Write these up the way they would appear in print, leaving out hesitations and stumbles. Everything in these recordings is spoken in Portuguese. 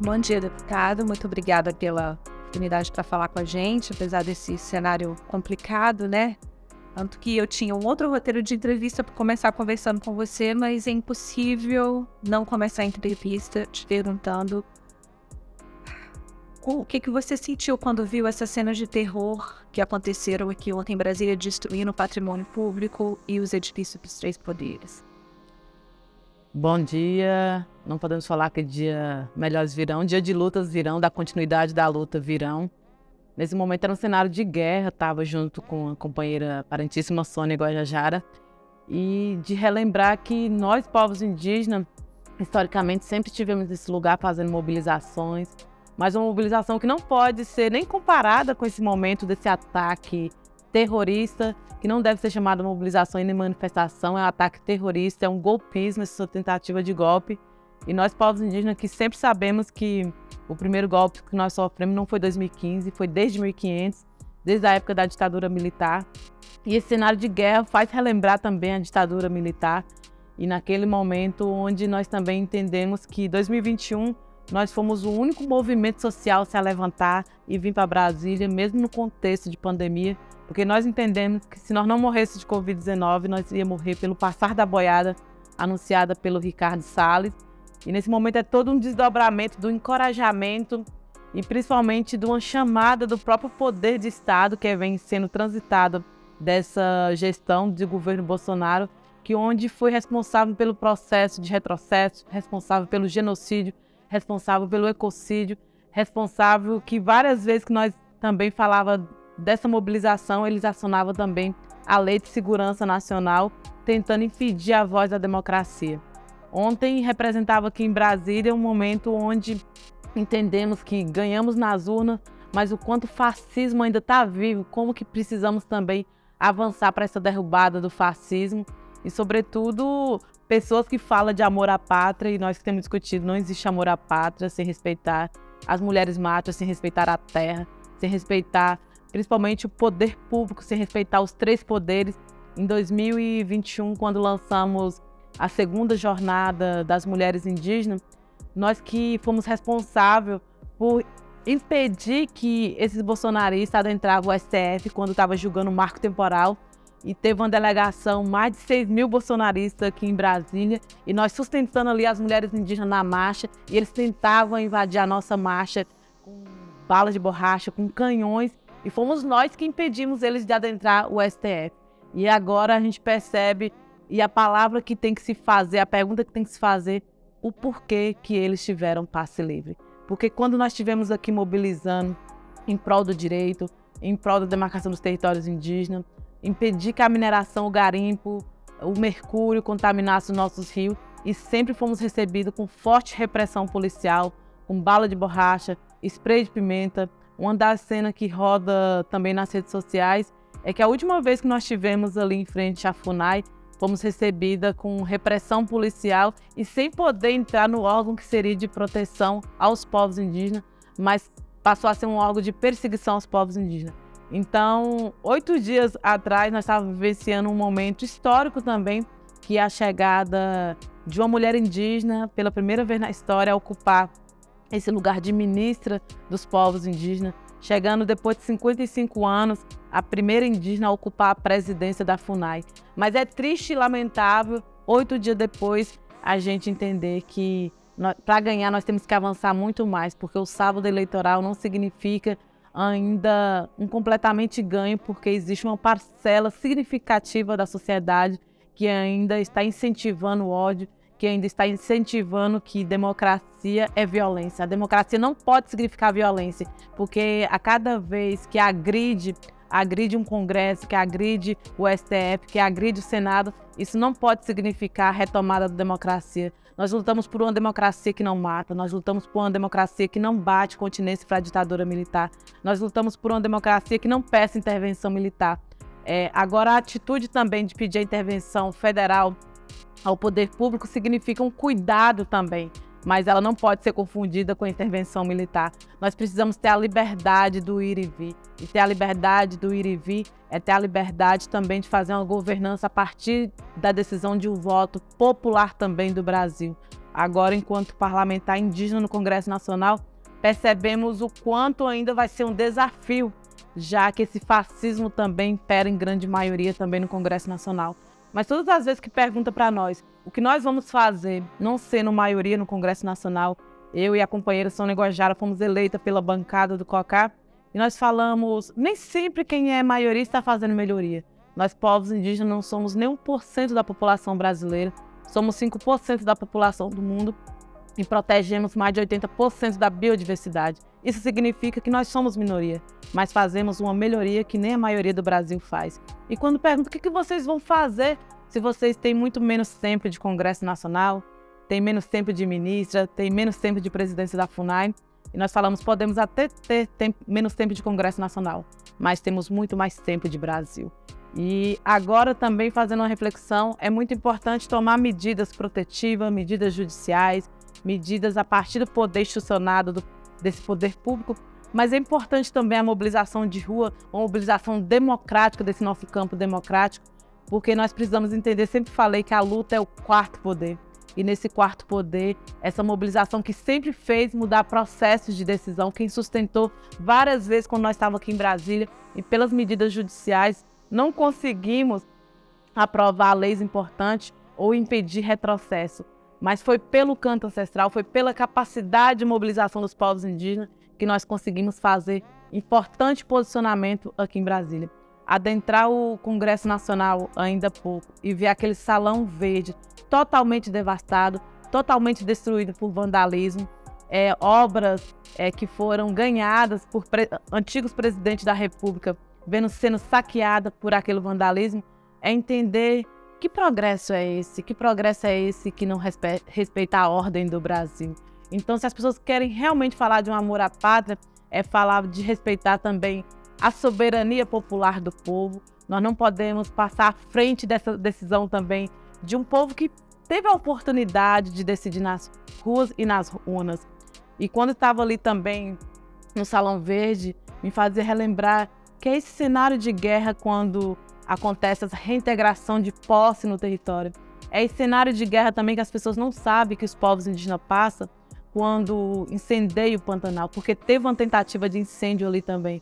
Bom dia, deputado. Muito obrigada pela oportunidade para falar com a gente, apesar desse cenário complicado, né? Tanto que eu tinha um outro roteiro de entrevista para começar conversando com você, mas é impossível não começar a entrevista te perguntando o que você sentiu quando viu essas cenas de terror que aconteceram aqui ontem em Brasília, destruindo o patrimônio público e os edifícios dos três poderes. Bom dia, não podemos falar que dia melhores virão, dia de lutas virão, da continuidade da luta virão. Nesse momento era um cenário de guerra, estava junto com a companheira parentíssima Sônia Guajajara, e de relembrar que nós, povos indígenas, historicamente sempre tivemos esse lugar fazendo mobilizações, mas uma mobilização que não pode ser nem comparada com esse momento desse ataque terrorista, que não deve ser chamada mobilização e nem manifestação, é um ataque terrorista, é um golpismo, essa sua tentativa de golpe. E nós, povos indígenas, que sempre sabemos que o primeiro golpe que nós sofremos não foi 2015, foi desde 1500, desde a época da ditadura militar. E esse cenário de guerra faz relembrar também a ditadura militar. E naquele momento onde nós também entendemos que 2021 nós fomos o único movimento social a se levantar e vir para Brasília, mesmo no contexto de pandemia, porque nós entendemos que se nós não morrêssemos de Covid-19, nós iríamos morrer pelo passar da boiada anunciada pelo Ricardo Salles. E nesse momento é todo um desdobramento do encorajamento e principalmente de uma chamada do próprio poder de Estado que vem sendo transitado dessa gestão de governo Bolsonaro, que onde foi responsável pelo processo de retrocesso, responsável pelo genocídio, responsável pelo ecocídio, responsável que várias vezes que nós também falava dessa mobilização, eles acionavam também a Lei de Segurança Nacional, tentando impedir a voz da democracia. Ontem representava aqui em Brasília um momento onde entendemos que ganhamos nas urnas, mas o quanto o fascismo ainda está vivo, como que precisamos também avançar para essa derrubada do fascismo e, sobretudo, pessoas que falam de amor à pátria, e nós que temos discutido, não existe amor à pátria sem respeitar as mulheres matas, sem respeitar a terra, sem respeitar principalmente o poder público, sem respeitar os três poderes. Em 2021, quando lançamos a segunda jornada das mulheres indígenas, nós que fomos responsáveis por impedir que esses bolsonaristas adentravam o STF quando estava julgando o marco temporal, e teve uma delegação, mais de 6 mil bolsonaristas aqui em Brasília, e nós sustentando ali as mulheres indígenas na marcha, e eles tentavam invadir a nossa marcha com balas de borracha, com canhões, e fomos nós que impedimos eles de adentrar o STF. E agora a gente percebe, e a palavra que tem que se fazer, a pergunta que tem que se fazer, o porquê que eles tiveram passe livre. Porque quando nós estivemos aqui mobilizando em prol do direito, em prol da demarcação dos territórios indígenas, impedir que a mineração, o garimpo, o mercúrio contaminasse os nossos rios, e sempre fomos recebidos com forte repressão policial, com bala de borracha, spray de pimenta. Uma das cenas que roda também nas redes sociais é que a última vez que nós estivemos ali em frente à FUNAI, fomos recebidas com repressão policial e sem poder entrar no órgão que seria de proteção aos povos indígenas, mas passou a ser um órgão de perseguição aos povos indígenas. Então, 8 dias atrás, nós estávamos vivenciando um momento histórico também, que é a chegada de uma mulher indígena, pela primeira vez na história, a ocupar esse lugar de ministra dos povos indígenas, chegando depois de 55 anos, a primeira indígena a ocupar a presidência da FUNAI. Mas é triste e lamentável, 8 dias depois, a gente entender que para ganhar nós temos que avançar muito mais, porque o sábado eleitoral não significa ainda um completamente ganho, porque existe uma parcela significativa da sociedade que ainda está incentivando o ódio, que ainda está incentivando que democracia é violência. A democracia não pode significar violência, porque a cada vez que agride um Congresso, que agride o STF, que agride o Senado, isso não pode significar a retomada da democracia. Nós lutamos por uma democracia que não mata, nós lutamos por uma democracia que não bate continência para a ditadura militar, nós lutamos por uma democracia que não peça intervenção militar. Agora, a atitude também de pedir a intervenção federal ao poder público significa um cuidado também, mas ela não pode ser confundida com a intervenção militar. Nós precisamos ter a liberdade do ir e vir. E ter a liberdade do ir e vir é ter a liberdade também de fazer uma governança a partir da decisão de um voto popular também do Brasil. agora enquanto parlamentar indígena no Congresso Nacional, percebemos o quanto ainda vai ser um desafio, já que esse fascismo também impera em grande maioria também no Congresso Nacional. Mas todas as vezes que pergunta para nós o que nós vamos fazer, não sendo maioria no Congresso Nacional, eu e a companheira Sônia Guajara fomos eleitas pela bancada do COCA, e nós falamos, nem sempre quem é maioria está fazendo melhoria. Nós, povos indígenas, não somos nem 1% da população brasileira, somos 5% da população do mundo e protegemos mais de 80% da biodiversidade. Isso significa que nós somos minoria, mas fazemos uma melhoria que nem a maioria do Brasil faz. E quando perguntam o que vocês vão fazer se vocês têm muito menos tempo de Congresso Nacional, têm menos tempo de ministra, têm menos tempo de presidência da FUNAI, e nós falamos, podemos até ter menos tempo de Congresso Nacional, mas temos muito mais tempo de Brasil. E agora também fazendo uma reflexão, é muito importante tomar medidas protetivas, medidas judiciais, medidas a partir do poder institucionado desse poder público, mas é importante também a mobilização de rua, uma mobilização democrática desse nosso campo democrático, porque nós precisamos entender, sempre falei que a luta é o quarto poder. E nesse quarto poder, essa mobilização que sempre fez mudar processos de decisão, quem sustentou várias vezes quando nós estávamos aqui em Brasília, e pelas medidas judiciais, não conseguimos aprovar leis importantes ou impedir retrocesso. Mas foi pelo canto ancestral, foi pela capacidade de mobilização dos povos indígenas que nós conseguimos fazer importante posicionamento aqui em Brasília. Adentrar o Congresso Nacional ainda há pouco e ver aquele salão verde totalmente devastado, totalmente destruído por vandalismo, obras que foram ganhadas por antigos presidentes da República, sendo saqueada por aquele vandalismo, é entender que progresso é esse que não respeita a ordem do Brasil. Então, se as pessoas querem realmente falar de um amor à pátria, é falar de respeitar também a soberania popular do povo. Nós não podemos passar à frente dessa decisão também de um povo que teve a oportunidade de decidir nas ruas e nas urnas. E quando estava ali também no Salão Verde, me fazia relembrar que é esse cenário de guerra quando acontece essa reintegração de posse no território. É esse cenário de guerra também que as pessoas não sabem que os povos indígenas passam quando incendeia o Pantanal, porque teve uma tentativa de incêndio ali também.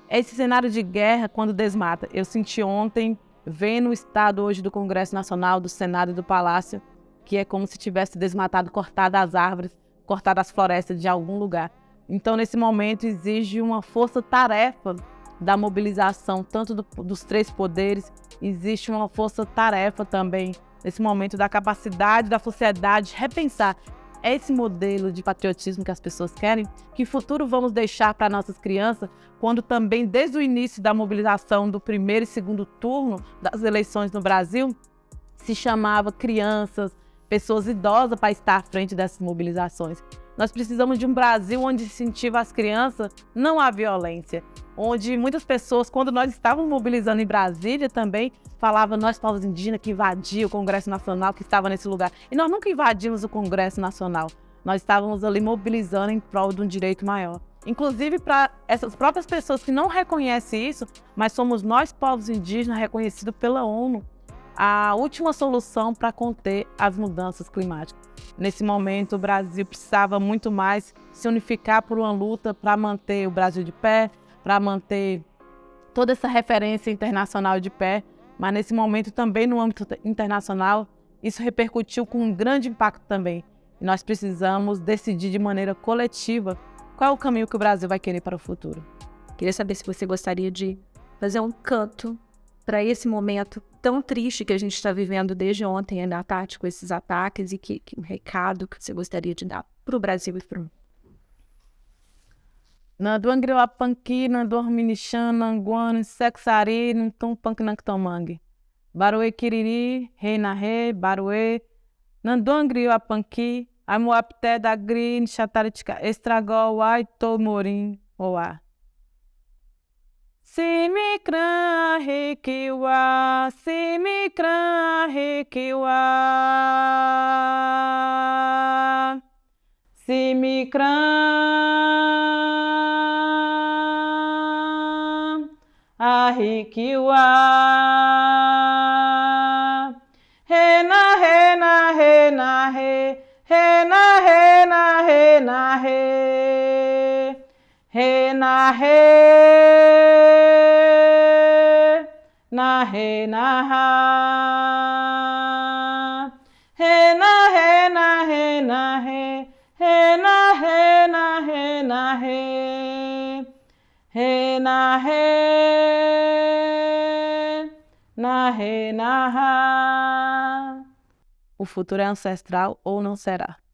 É esse cenário de guerra quando desmata. Eu senti ontem, vendo o estado hoje do Congresso Nacional, do Senado e do Palácio, que é como se tivesse desmatado, cortado as árvores, cortado as florestas de algum lugar. Então, nesse momento, exige uma força-tarefa da mobilização, tanto dos três poderes, existe uma força-tarefa também, nesse momento, da capacidade da sociedade de repensar esse modelo de patriotismo que as pessoas querem, que futuro vamos deixar para nossas crianças, quando também, desde o início da mobilização do primeiro e segundo turno das eleições no Brasil, se chamava crianças, pessoas idosas para estar à frente dessas mobilizações. Nós precisamos de um Brasil onde incentiva as crianças não à violência, onde muitas pessoas, quando nós estávamos mobilizando em Brasília também, falavam nós, povos indígenas, que invadiam o Congresso Nacional, que estava nesse lugar. E nós nunca invadimos o Congresso Nacional. Nós estávamos ali mobilizando em prol de um direito maior. Inclusive para essas próprias pessoas que não reconhecem isso, mas somos nós, povos indígenas, reconhecidos pela ONU, a última solução para conter as mudanças climáticas. Nesse momento, o Brasil precisava muito mais se unificar por uma luta para manter o Brasil de pé, para manter toda essa referência internacional de pé, mas nesse momento também no âmbito internacional, isso repercutiu com um grande impacto também. E nós precisamos decidir de maneira coletiva qual é o caminho que o Brasil vai querer para o futuro. Queria saber se você gostaria de fazer um canto para esse momento tão triste que a gente está vivendo desde ontem, à tarde, com esses ataques, e que um recado que você gostaria de dar para o Brasil e para o mundo. Nanduangriwapanki, Nanduorminichan, Nanguan, Sexari, Ntumpank Nanktomangue. Baruê Kiriri, Rei na Rei, Baruê, Nanduangriwapanki, Amuapté da Grin, Chataritica, Estragol, Aito Morim, Oá. Simikran Rekiwa, Simikran Rekiwa, Simikran Rekiwa, Rena, Rena, Rena, Re, na re, re na re, na re na ra, re na re na re na re, re na re na re na re, re na re na ra. O futuro é ancestral ou não será?